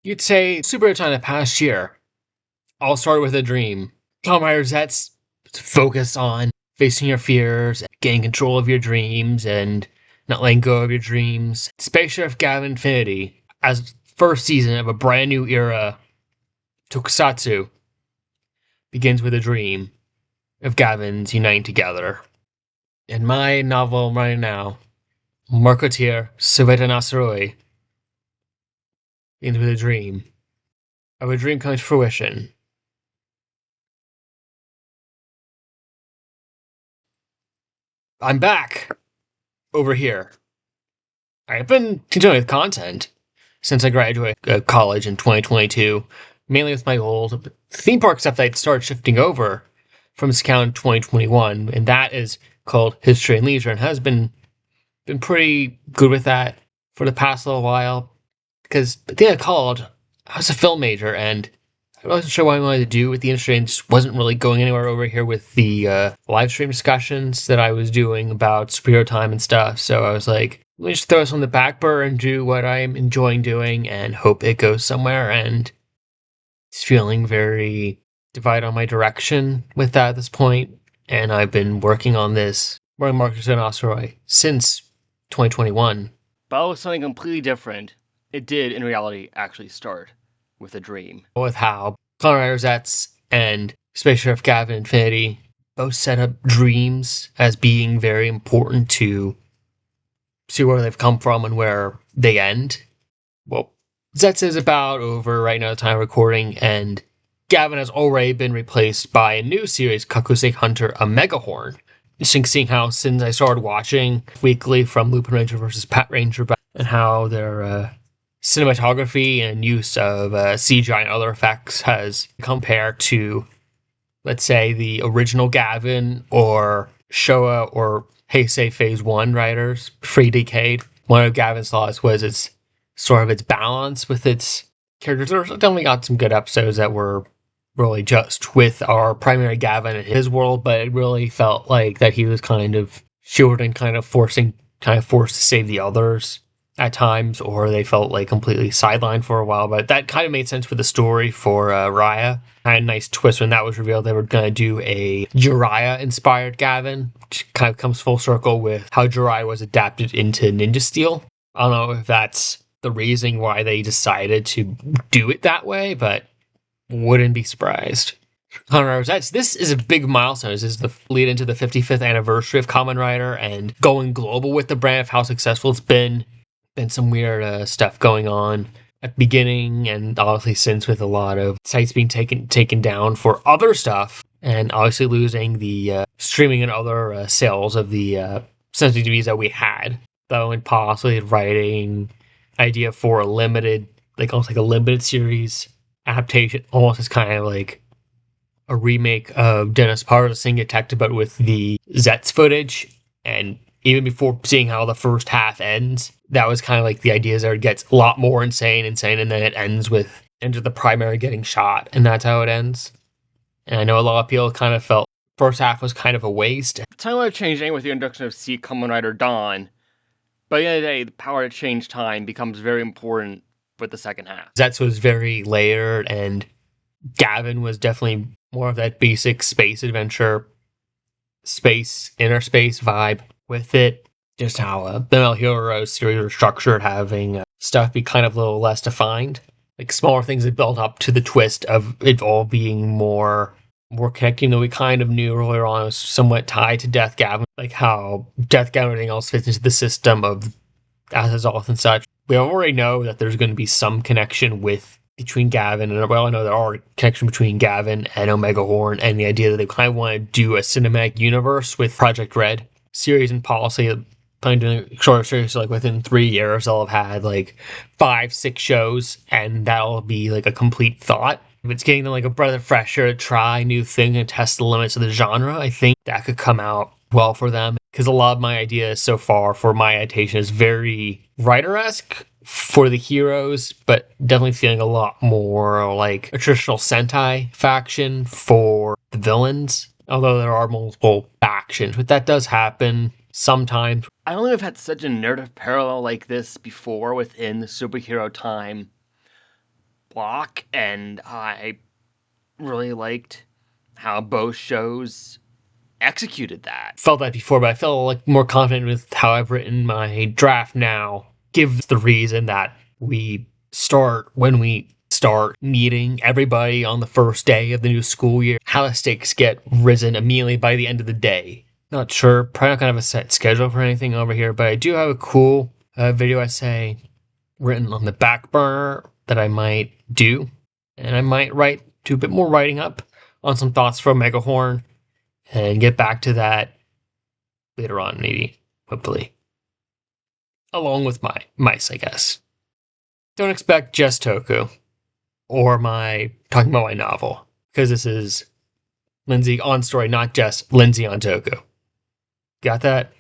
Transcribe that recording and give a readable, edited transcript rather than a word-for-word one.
You'd say superhero time the past year all started with a dream. Kamen Rider Zeztz focus on facing your fears, gaining control of your dreams, and not letting go of your dreams. Space Sheriff Gavan Infinity as first season of a brand new era. Tokusatsu begins with a dream of Gavins uniting together. In my novel right now, Marcotier Soveta Nasroi begins with a dream of a dream coming to fruition. I'm back over here. I've been continuing with content since I graduated college in 2022, mainly with my old theme park stuff that I'd started shifting over from Sekai in 2021, and that is called History and Leisure, and has been pretty good with that for the past little while. Because the thing I was a film major, and I wasn't sure what I wanted to do with the industry, and just wasn't really going anywhere over here with the live stream discussions that I was doing about superhero time and stuff. So I was like, let me just throw this on the back burner and do what I'm enjoying doing and hope it goes somewhere. And it's feeling very divided on my direction with that at this point. And I've been working on this, working Marcus and Osroy since 2021. But it was something completely different. It did, in reality, actually start with a dream. With how Kamen Rider Zeztz and Space Sheriff Gavan Infinity both set up dreams as being very important to see where they've come from and where they end. Well, Zeztz is about over right now, the time of recording, and Gavan has already been replaced by a new series, Kakusei Hunter Omegahorn. Interesting seeing how since I started watching weekly from Lupin Ranger versus Pat Ranger, and how their cinematography and use of CGI and other effects has compared to, let's say, the original Gavan or Showa or Heisei Phase 1 writers, pre-Decade. One of Gavan's flaws was its sort of its balance with its characters. There's definitely got some good episodes that were really just with our primary Gavan in his world, but it really felt like that he was kind of shielding, kind of forced to save the others at times, or they felt like completely sidelined for a while. But that kind of made sense for the story for Raya. I had a nice twist when that was revealed. They were going to do a Jiraiya inspired Gavan, which kind of comes full circle with how Jiraiya was adapted into Ninja Steel. I don't know if that's the reason why they decided to do it that way, but wouldn't be surprised. Kamen Rider Zeztz, this is a big milestone. This is the lead into the 55th anniversary of Kamen Rider and going global with the brand, of how successful it's been. Been some weird stuff going on at the beginning, and obviously since, with a lot of sites being taken down for other stuff, and obviously losing the streaming and other sales of the Sentai TVs that we had, though, and possibly writing idea for a limited, like almost like a limited series adaptation, almost as kind of like a remake of Denis Part of the Sing Detective, but with the Zeztz footage. And even before seeing how the first half ends, that was kind of like the ideas there. It gets a lot more insane, and then it ends with Enter the Primary getting shot, and that's how it ends. And I know a lot of people kind of felt first half was kind of a waste. Time would have changed with the introduction of C Kamen Rider Dawn, but at the end of the day, the power to change time becomes very important with the second half. Zeztz was very layered, and Gavan was definitely more of that basic space adventure, inner space vibe with it. Just how the Metal Hero series are structured, having stuff be kind of a little less defined. Like smaller things that build up to the twist of it all being more connecting than we kind of knew earlier on. It was somewhat tied to Death Gavan, like how Death Gavan and everything else fits into the system of Azazoth and such. We already know that there's going to be some connection between Gavan, and well, I know there are connection between Gavan and Omegahorn, and the idea that they kind of want to do a cinematic universe with Project Red series and policy. Planning doing a short series, so like within 3 years, they'll have had like 5-6 shows, and that'll be like a complete thought. If it's getting them like a breath of fresh air to try new things and test the limits of the genre, I think that could come out well for them. Because a lot of my ideas so far for my adaptation is very writer-esque for the heroes, but definitely feeling a lot more like a traditional Sentai faction for the villains. Although there are multiple factions, but that does happen sometimes. I don't think I've had such a narrative parallel like this before within the superhero time. block, and I really liked how both shows executed that. Felt that before, but I feel like more confident with how I've written my draft now. Gives the reason that we start when we start meeting everybody on the first day of the new school year. How the stakes get risen immediately by the end of the day. Not sure, probably not gonna have a set schedule for anything over here, but I do have a cool video essay written on the back burner that I might do, and I might do a bit more writing up on some thoughts from Omegahorn and get back to that later on, maybe, hopefully, along with my mice, I guess. Don't expect just Toku or my talking about my novel, because this is Lindsay on story, not just Lindsay on Toku. Got that?